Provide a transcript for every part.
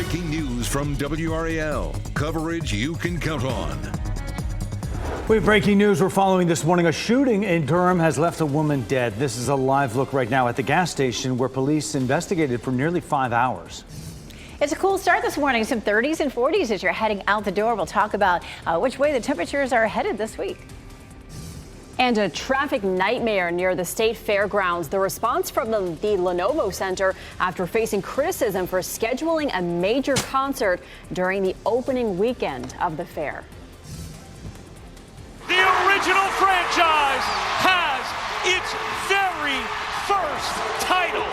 breaking news from WRAL. Coverage you can count on. We have breaking news we're following this morning. A shooting in Durham has left a woman dead. This is a live look right now at the gas station where police investigated for nearly 5 hours. It's a cool start this morning. Some 30s and 40s as you're heading out the door. We'll talk about which way the temperatures are headed this week. And a traffic nightmare near the state fairgrounds. The response from the Lenovo Center after facing criticism for scheduling a major concert during the opening weekend of the fair. The original franchise has its very first title.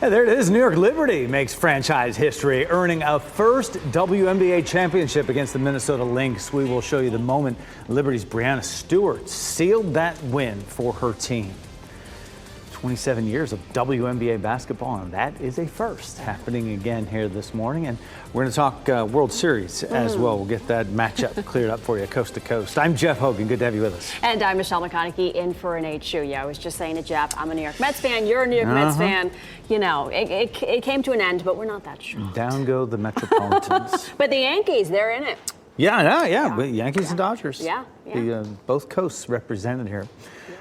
Yeah, there it is. New York Liberty makes franchise history, earning a first WNBA championship against the Minnesota Lynx. We will show you the moment Liberty's Breanna Stewart sealed that win for her team. 27 years of WNBA basketball, and that is a first happening again here this morning. And we're going to talk World Series as well. We'll get that matchup cleared up for you coast to coast. I'm Jeff Hogan. Good to have you with us. And I'm Michelle McConaughey in for Nate Shuya. I was just saying to Jeff, I'm a New York Mets fan. You're a New York Mets fan. You know, it came to an end, but we're not that sure. Down go the Metropolitans. But the Yankees, they're in it. Yeah. Yankees and Dodgers. Yeah. Both coasts represented here.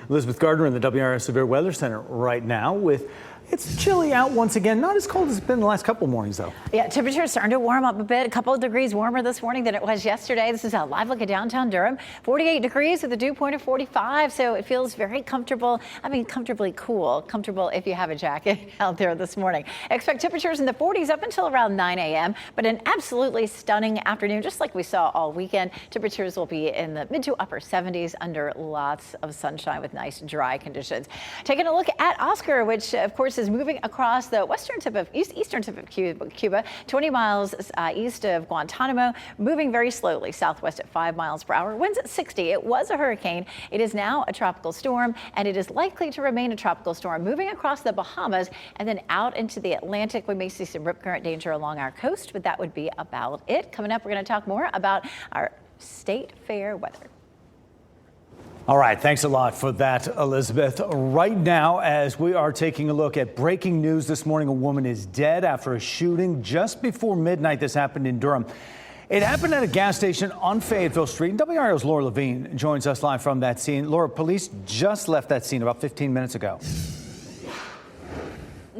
Elizabeth Gardner in the WRAL Severe Weather Center right now with it's chilly out once again. Not as cold as it's been the last couple of mornings, though. Yeah, temperatures starting to warm up a bit. A couple of degrees warmer this morning than it was yesterday. This is a live look at downtown Durham. 48 degrees with a dew point of 45, so it feels very comfortable. I mean, comfortably cool. Comfortable if you have a jacket out there this morning. Expect temperatures in the 40s up until around 9 a.m., but an absolutely stunning afternoon, just like we saw all weekend. Temperatures will be in the mid to upper 70s under lots of sunshine with nice dry conditions. Taking a look at Oscar, which, of course, is moving across the eastern tip of Cuba, 20 miles east of Guantanamo, moving very slowly southwest at 5 miles per hour. Winds at 60. It was a hurricane. It is now a tropical storm, and it is likely to remain a tropical storm, moving across the Bahamas and then out into the Atlantic. We may see some rip current danger along our coast, but that would be about it. Coming up, we're going to talk more about our state fair weather. All right, thanks a lot for that, Elizabeth. Right now, as we are taking a look at breaking news this morning, a woman is dead after a shooting just before midnight. This happened in Durham. It happened at a gas station on Fayetteville Street. WRAL's Laura Levine joins us live from that scene. Laura, police just left that scene about 15 minutes ago.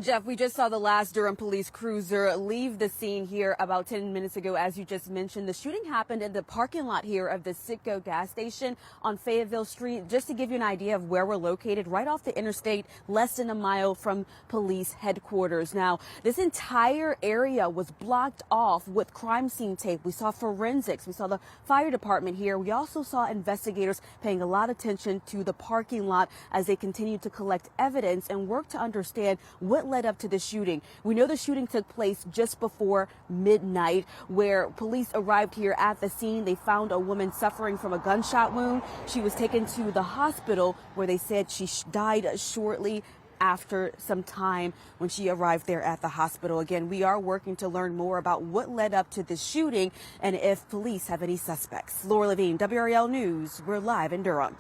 Jeff, we just saw the last Durham police cruiser leave the scene here about 10 minutes ago. As you just mentioned, the shooting happened in the parking lot here of the Citgo gas station on Fayetteville Street. Just to give you an idea of where we're located, right off the interstate, less than a mile from police headquarters. Now, this entire area was blocked off with crime scene tape. We saw forensics. We saw the fire department here. We also saw investigators paying a lot of attention to the parking lot as they continue to collect evidence and work to understand what led up to the shooting. We know the shooting took place just before midnight, where police arrived here at the scene. They found a woman suffering from a gunshot wound. She was taken to the hospital where they said she died shortly after some time when she arrived there at the hospital. Again, we are working to learn more about what led up to this shooting and if police have any suspects. Laura Levine, WRAL News. We're live in Durham.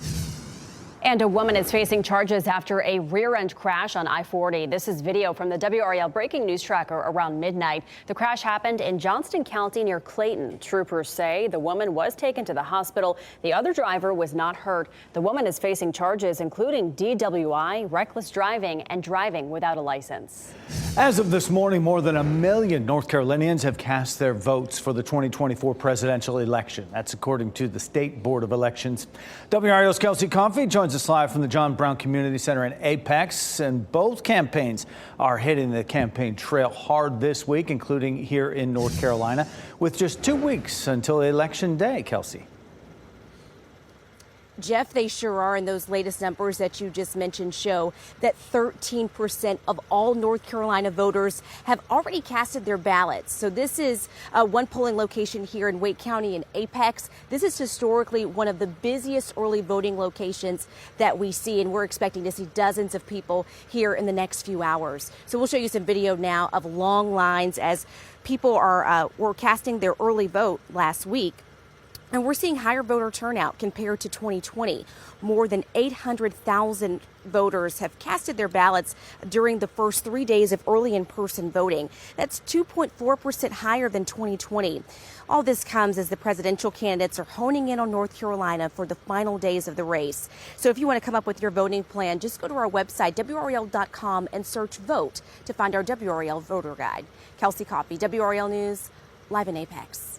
And a woman is facing charges after a rear-end crash on I-40. This is video from the WRAL breaking news tracker around midnight. The crash happened in Johnston County near Clayton. Troopers say the woman was taken to the hospital. The other driver was not hurt. The woman is facing charges including DWI, reckless driving, and driving without a license. As of this morning, more than 1 million North Carolinians have cast their votes for the 2024 presidential election. That's according to the State Board of Elections. WRAL's Kelsey Coffey joins us live from the John Brown Community Center in Apex, and both campaigns are hitting the campaign trail hard this week, including here in North Carolina, with just 2 weeks until Election Day. Kelsey. Jeff, they sure are, and those latest numbers that you just mentioned show that 13% of all North Carolina voters have already casted their ballots. So this is one polling location here in Wake County in Apex. This is historically one of the busiest early voting locations that we see, and we're expecting to see dozens of people here in the next few hours. So we'll show you some video now of long lines as people were casting their early vote last week. And we're seeing higher voter turnout compared to 2020. More than 800,000 voters have casted their ballots during the first 3 days of early in-person voting. That's 2.4% higher than 2020. All this comes as the presidential candidates are honing in on North Carolina for the final days of the race. So if you want to come up with your voting plan, just go to our website, WRAL.com, and search VOTE to find our WRAL voter guide. Kelsey Coffey, WRAL News, live in Apex.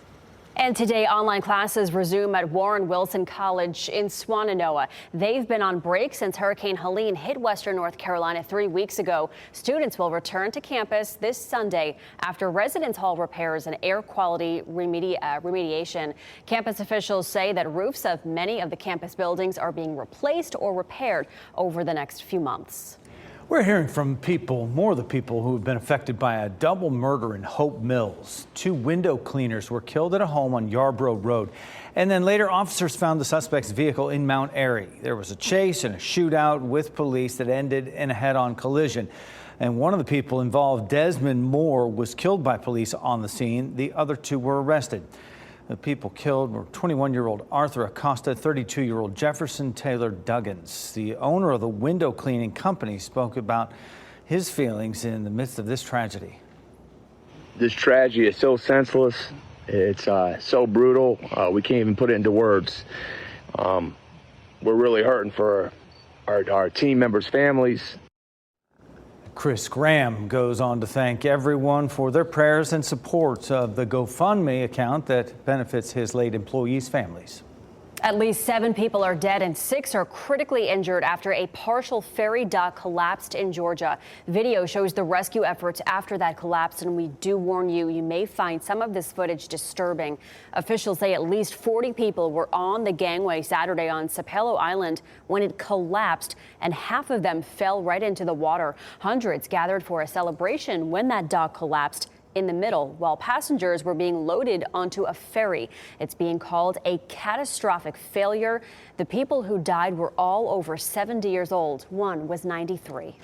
And today, online classes resume at Warren Wilson College in Swannanoa. They've been on break since Hurricane Helene hit western North Carolina 3 weeks ago. Students will return to campus this Sunday after residence hall repairs and air quality remediation. Campus officials say that roofs of many of the campus buildings are being replaced or repaired over the next few months. We're hearing from more of the people who have been affected by a double murder in Hope Mills. 2 window cleaners were killed at a home on Yarborough Road. And then later, officers found the suspect's vehicle in Mount Airy. There was a chase and a shootout with police that ended in a head-on collision. And one of the people involved, Desmond Moore, was killed by police on the scene. The other 2 were arrested. The people killed were 21-year-old Arthur Acosta, 32-year-old Jefferson Taylor Duggins. The owner of the window cleaning company spoke about his feelings in the midst of this tragedy. This tragedy is so senseless. It's so brutal. We can't even put it into words. We're really hurting for our team members' families. Chris Graham goes on to thank everyone for their prayers and support of the GoFundMe account that benefits his late employees' families. At least 7 people are dead and 6 are critically injured after a partial ferry dock collapsed in Georgia. Video shows the rescue efforts after that collapse, and we do warn you, you may find some of this footage disturbing. Officials say at least 40 people were on the gangway Saturday on Sapelo Island when it collapsed, and half of them fell right into the water. Hundreds gathered for a celebration when that dock collapsed in the middle while passengers were being loaded onto a ferry. It's being called a catastrophic failure. The people who died were all over 70 years old. One was 93.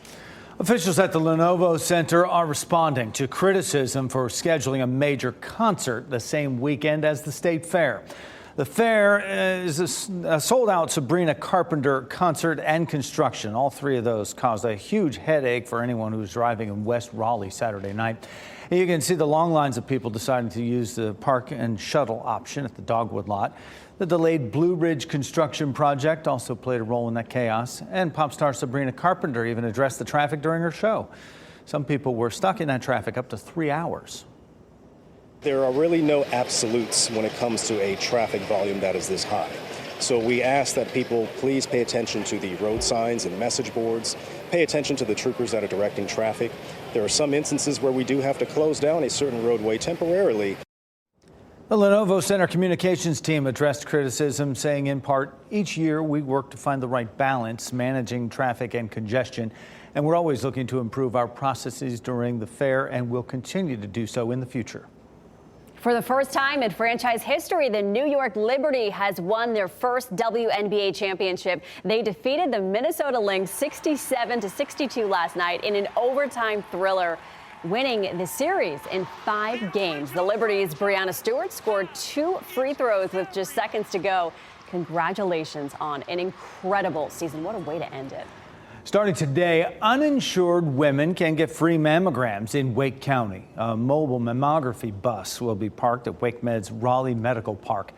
Officials at the Lenovo Center are responding to criticism for scheduling a major concert the same weekend as the State Fair. The fair is a sold-out Sabrina Carpenter concert and construction. All 3 of those caused a huge headache for anyone who was driving in West Raleigh Saturday night. And you can see the long lines of people deciding to use the park and shuttle option at the Dogwood lot. The delayed Blue Ridge construction project also played a role in that chaos. And pop star Sabrina Carpenter even addressed the traffic during her show. Some people were stuck in that traffic up to 3 hours. There are really no absolutes when it comes to a traffic volume that is this high. So we ask that people please pay attention to the road signs and message boards, pay attention to the troopers that are directing traffic. There are some instances where we do have to close down a certain roadway temporarily. The Lenovo Center communications team addressed criticism, saying in part, each year we work to find the right balance managing traffic and congestion, and we're always looking to improve our processes during the fair, and we'll continue to do so in the future. For the first time in franchise history, the New York Liberty has won their first WNBA championship. They defeated the Minnesota Lynx 67-62 last night in an overtime thriller, winning the series in 5 games. The Liberty's Breanna Stewart scored 2 free throws with just seconds to go. Congratulations on an incredible season. What a way to end it. Starting today, uninsured women can get free mammograms in Wake County. A mobile mammography bus will be parked at WakeMed's Raleigh Medical Park.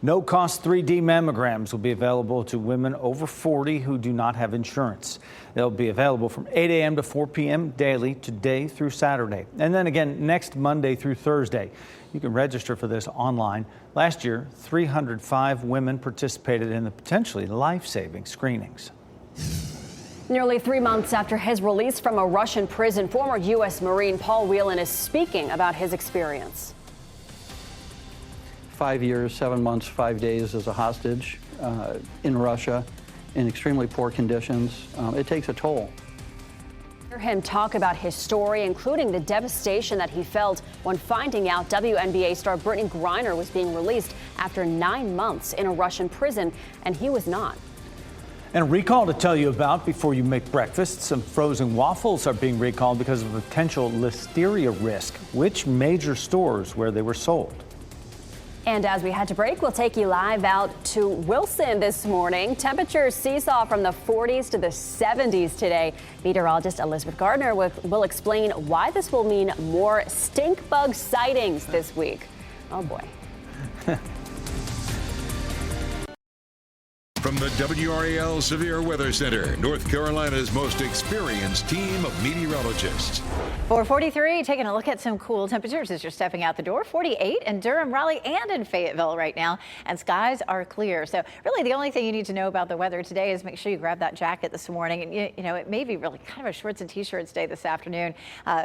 No-cost 3D mammograms will be available to women over 40 who do not have insurance. They'll be available from 8 a.m. to 4 p.m. daily, today through Saturday, and then again next Monday through Thursday. You can register for this online. Last year, 305 women participated in the potentially life-saving screenings. Nearly 3 months after his release from a Russian prison, former U.S. Marine Paul Whelan is speaking about his experience. 5 years, 7 months, 5 days as a hostage in Russia in extremely poor conditions. It takes a toll. Hear him talk about his story, including the devastation that he felt when finding out WNBA star Brittany Griner was being released after 9 months in a Russian prison, and he was not. And a recall to tell you about before you make breakfast. Some frozen waffles are being recalled because of potential listeria risk. Which major stores where they were sold? And as we head to break, we'll take you live out to Wilson this morning. Temperatures seesaw from the 40s to the 70s today. Meteorologist Elizabeth Gardner will explain why this will mean more stink bug sightings this week. Oh boy. From the WRAL Severe Weather Center, North Carolina's most experienced team of meteorologists. 443, taking a look at some cool temperatures as you're stepping out the door. 48 in Durham, Raleigh, and in Fayetteville right now, and skies are clear. So really the only thing you need to know about the weather today is make sure you grab that jacket this morning. And you know, it may be really kind of a shorts and t-shirts day this afternoon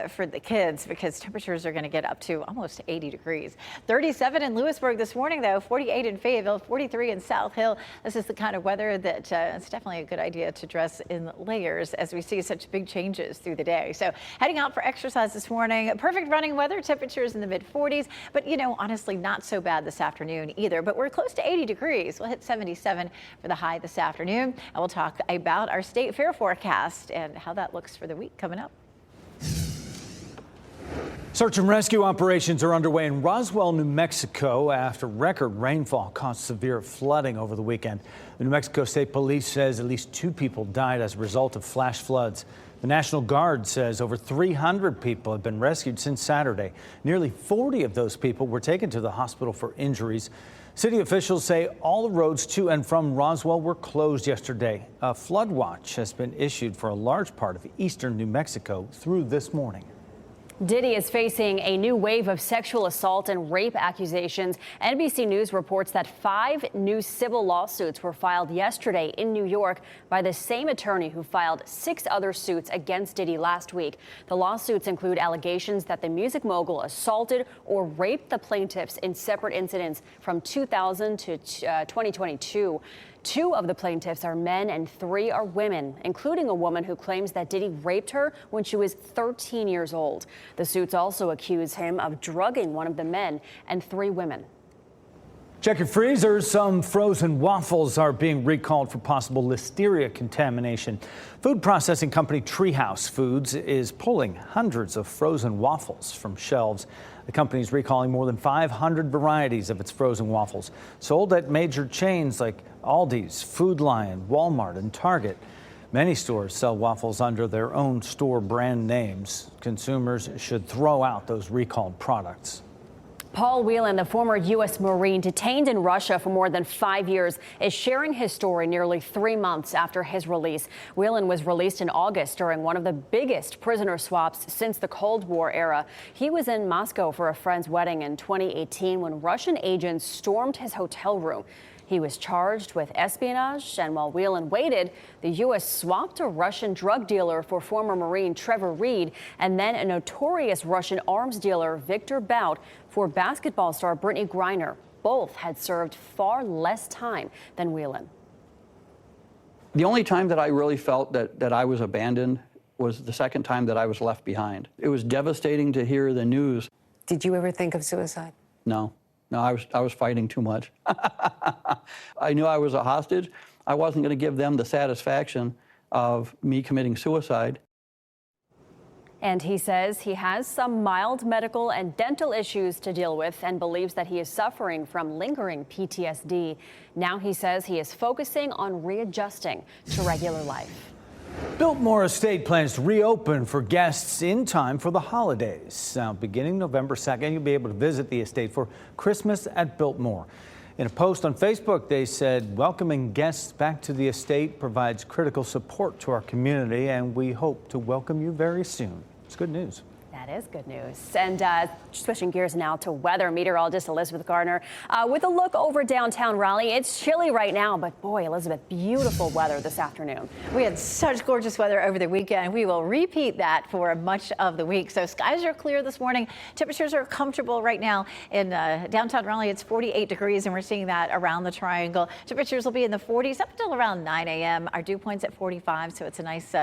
for the kids, because temperatures are going to get up to almost 80 degrees. 37 in Lewisburg this morning, though. 48 in Fayetteville, 43 in South Hill. This is the kind of weather that it's definitely a good idea to dress in layers as we see such big changes through the day. So heading out for exercise this morning, perfect running weather, temperatures in the mid 40s, but you know, honestly not so bad this afternoon either, but we're close to 80 degrees. We'll hit 77 for the high this afternoon, and we'll talk about our state fair forecast and how that looks for the week coming up. Search and rescue operations are underway in Roswell, New Mexico after record rainfall caused severe flooding over the weekend. The New Mexico State Police says at least 2 people died as a result of flash floods. The National Guard says over 300 people have been rescued since Saturday. Nearly 40 of those people were taken to the hospital for injuries. City officials say all the roads to and from Roswell were closed yesterday. A flood watch has been issued for a large part of eastern New Mexico through this morning. Diddy is facing a new wave of sexual assault and rape accusations. NBC News reports that 5 new civil lawsuits were filed yesterday in New York by the same attorney who filed 6 other suits against Diddy last week. The lawsuits include allegations that the music mogul assaulted or raped the plaintiffs in separate incidents from 2000 to 2022. 2 of the plaintiffs are men and 3 are women, including a woman who claims that Diddy raped her when she was 13 years old. The suits also accuse him of drugging one of the men and 3 women. Check your freezers. Some frozen waffles are being recalled for possible listeria contamination. Food processing company Treehouse Foods is pulling hundreds of frozen waffles from shelves. The company is recalling more than 500 varieties of its frozen waffles, sold at major chains like Aldi's, Food Lion, Walmart, and Target. Many stores sell waffles under their own store brand names. Consumers should throw out those recalled products. Paul Whelan, the former U.S. Marine detained in Russia for more than 5 years, is sharing his story nearly 3 months after his release. Whelan was released in August during one of the biggest prisoner swaps since the Cold War era. He was in Moscow for a friend's wedding in 2018 when Russian agents stormed his hotel room. He was charged with espionage, and while Whelan waited, the U.S. swapped a Russian drug dealer for former Marine Trevor Reed and then a notorious Russian arms dealer, Victor Bout, for basketball star Brittany Griner. Both had served far less time than Whelan. The only time that I really felt that I was abandoned was the second time that I was left behind. It was devastating to hear the news. Did you ever think of suicide? No, I was fighting too much. I knew I was a hostage. I wasn't going to give them the satisfaction of me committing suicide. And he says he has some mild medical and dental issues to deal with and believes that he is suffering from lingering PTSD. Now he says he is focusing on readjusting to regular life. Biltmore Estate plans to reopen for guests in time for the holidays. Now, beginning November 2nd, you'll be able to visit the estate for Christmas at Biltmore. In a post on Facebook, they said, welcoming guests back to the estate provides critical support to our community, and we hope to welcome you very soon. It's good news. That is good news. And switching gears now to weather, meteorologist Elizabeth Gardner with a look over downtown Raleigh. It's chilly right now, but boy, Elizabeth, beautiful weather this afternoon. We had such gorgeous weather over the weekend. We will repeat that for much of the week. So skies are clear this morning. Temperatures are comfortable right now in downtown Raleigh. It's 48 degrees, and we're seeing that around the triangle. Temperatures will be in the 40s up until around 9 a.m. Our dew point's at 45, so it's a nice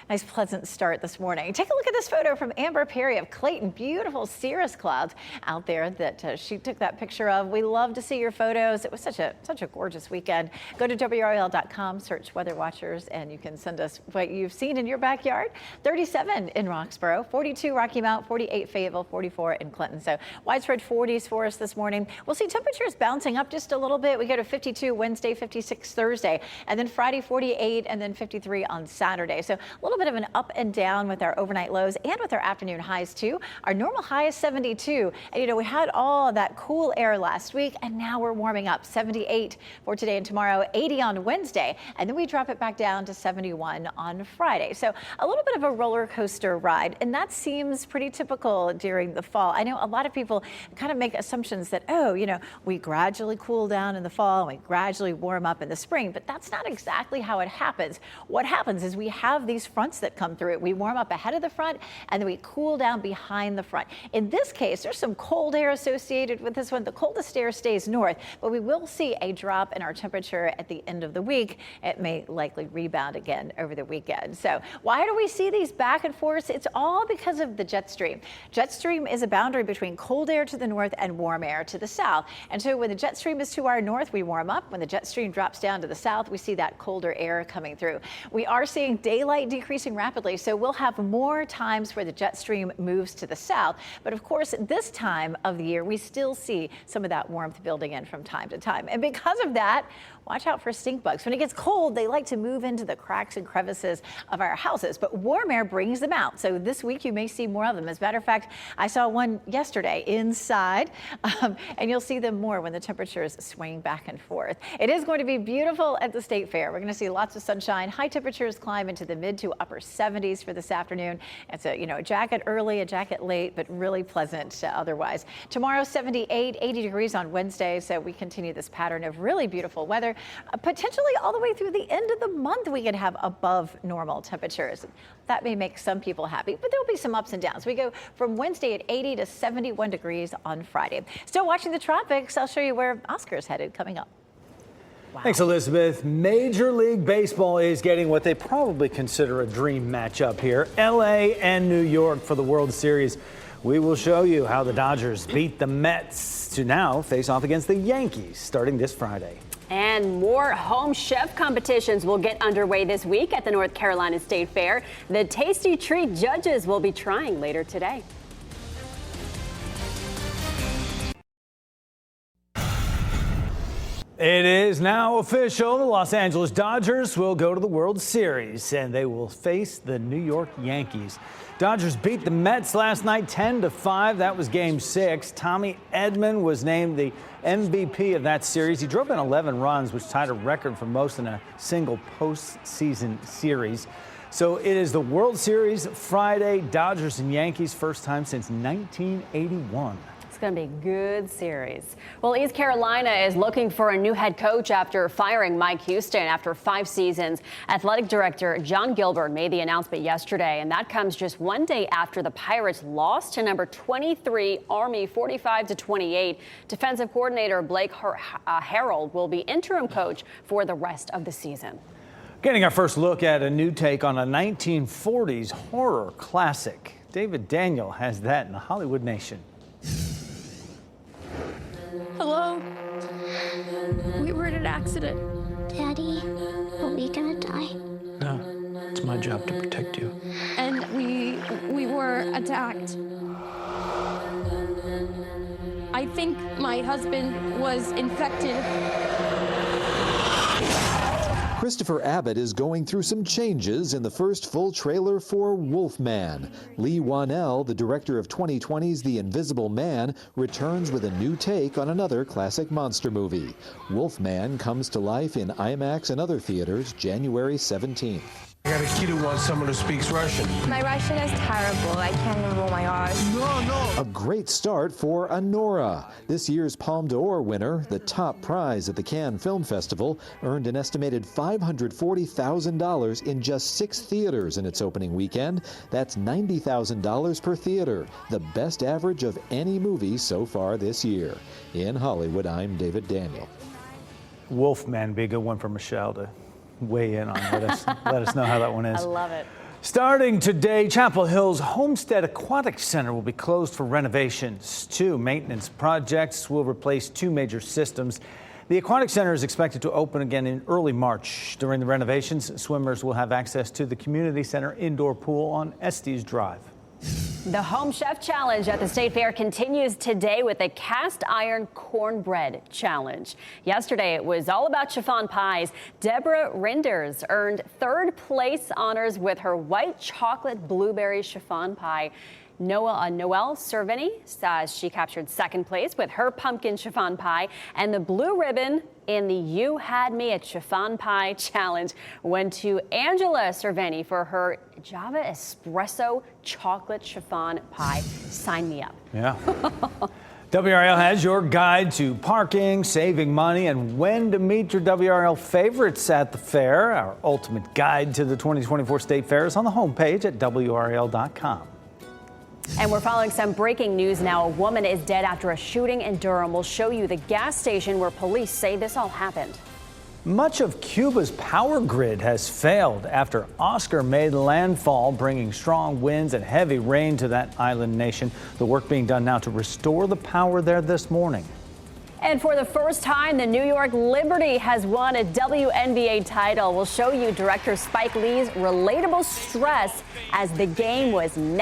Nice pleasant start this morning. Take a look at this photo from Amber Perry of Clayton. Beautiful cirrus clouds out there that she took that picture of. We love to see your photos. It was such a gorgeous weekend. Go to WRAL.com, search Weather Watchers, and you can send us what you've seen in your backyard. 37 in Roxborough, 42 Rocky Mount, 48 Fayetteville, 44 in Clinton. So widespread 40s for us this morning. We'll see temperatures bouncing up just a little bit. We go to 52 Wednesday, 56 Thursday, and then Friday 48, and then 53 on Saturday. So a little bit of an up and down with our overnight lows and with our afternoon highs too. Our normal high is 72. And we had all of that cool air last week, and now we're warming up. 78 for today and tomorrow, 80 on Wednesday, and then we drop it back down to 71 on Friday. So a little bit of a roller coaster ride, and that seems pretty typical during the fall. I know a lot of people kind of make assumptions that, we gradually cool down in the fall and we gradually warm up in the spring, but that's not exactly how it happens. What happens is we have these fronts that come through. We warm up ahead of the front and then we cool down behind the front. In this case, there's some cold air associated with this one. The coldest air stays north, but we will see a drop in our temperature at the end of the week. It may likely rebound again over the weekend. So why do we see these back and forth? It's all because of the jet stream. Jet stream is a boundary between cold air to the north and warm air to the south. And so when the jet stream is to our north, we warm up. When the jet stream drops down to the south, we see that colder air coming through. We are seeing daylight decreasing rapidly, so we'll have more times where the jet stream moves to the south. But of course, this time of the year, we still see some of that warmth building in from time to time. And because of that, watch out for stink bugs. When it gets cold, they like to move into the cracks and crevices of our houses, but warm air brings them out. So this week you may see more of them. As a matter of fact, I saw one yesterday inside, and you'll see them more when the temperatures swing back and forth. It is going to be beautiful at the State Fair. We're going to see lots of sunshine. High temperatures climb into the mid to upper 70s for this afternoon. It's a jacket early, a jacket late, but really pleasant otherwise. Tomorrow, 78, 80 degrees on Wednesday. So we continue this pattern of really beautiful weather. Potentially all the way through the end of the month, we could have above normal temperatures. That may make some people happy, but there'll be some ups and downs. We go from Wednesday at 80 to 71 degrees on Friday. Still watching the tropics. I'll show you where Oscar's headed coming up. Wow. Thanks, Elizabeth. Major League Baseball is getting what they probably consider a dream matchup here. LA and New York for the World Series. We will show you how the Dodgers beat the Mets to now face off against the Yankees starting this Friday. And more home chef competitions will get underway this week at the North Carolina State Fair. The tasty treat judges will be trying later today. It is now official. The Los Angeles Dodgers will go to the World Series, and they will face the New York Yankees. Dodgers beat the Mets last night 10-5. That was Game 6. Tommy Edman was named the MVP of that series. He drove in 11 runs, which tied a record for most in a single postseason series. So it is the World Series Friday. Dodgers and Yankees, first time since 1981. It's going to be a good series. Well, East Carolina is looking for a new head coach after firing Mike Houston after 5 seasons. Athletic director John Gilbert made the announcement yesterday, and that comes just one day after the Pirates lost to number 23 Army 45-28. Defensive coordinator Blake Harrell will be interim coach for the rest of the season. Getting our first look at a new take on a 1940s horror classic. David Daniel has that in the Hollywood Nation. Hello? We were in an accident. Daddy, are we gonna die? No, it's my job to protect you. And we were attacked. I think my husband was infected. Christopher Abbott is going through some changes in the first full trailer for Wolfman. Lee Wanell, the director of 2020's The Invisible Man, returns with a new take on another classic monster movie. Wolfman comes to life in IMAX and other theaters January 17th. I got a kid who wants someone who speaks Russian. My Russian is terrible. I can't even roll my R's. No. A great start for Anora. This year's Palme d'Or winner, the top prize at the Cannes Film Festival, earned an estimated $540,000 in just 6 theaters in its opening weekend. That's $90,000 per theater, the best average of any movie so far this year. In Hollywood, I'm David Daniel. Wolfman be a good one for Michelle to weigh in on. Let us know how that one is. I love it. Starting today, Chapel Hill's Homestead Aquatic Center will be closed for renovations. 2 maintenance projects will replace 2 major systems. The Aquatic Center is expected to open again in early March. During the renovations, swimmers will have access to the community center indoor pool on Estes Drive. The Home Chef Challenge at the State Fair continues today with the Cast Iron Cornbread Challenge. Yesterday, it was all about chiffon pies. Deborah Rinders earned 3rd place honors with her white chocolate blueberry chiffon pie. Noelle Cervini says she captured 2nd place with her pumpkin chiffon pie, and the blue ribbon in the You Had Me at Chiffon Pie Challenge went to Angela Cervini for her Java Espresso chocolate chiffon pie. Sign me up. Yeah. WRAL has your guide to parking, saving money, and when to meet your WRAL favorites at the fair. Our ultimate guide to the 2024 State Fair is on the homepage at WRAL.com. And we're following some breaking news now. A woman is dead after a shooting in Durham. We'll show you the gas station where police say this all happened. Much of Cuba's power grid has failed after Oscar made landfall, bringing strong winds and heavy rain to that island nation. The work being done now to restore the power there this morning. And for the first time, the New York Liberty has won a WNBA title. We'll show you director Spike Lee's relatable stress as the game was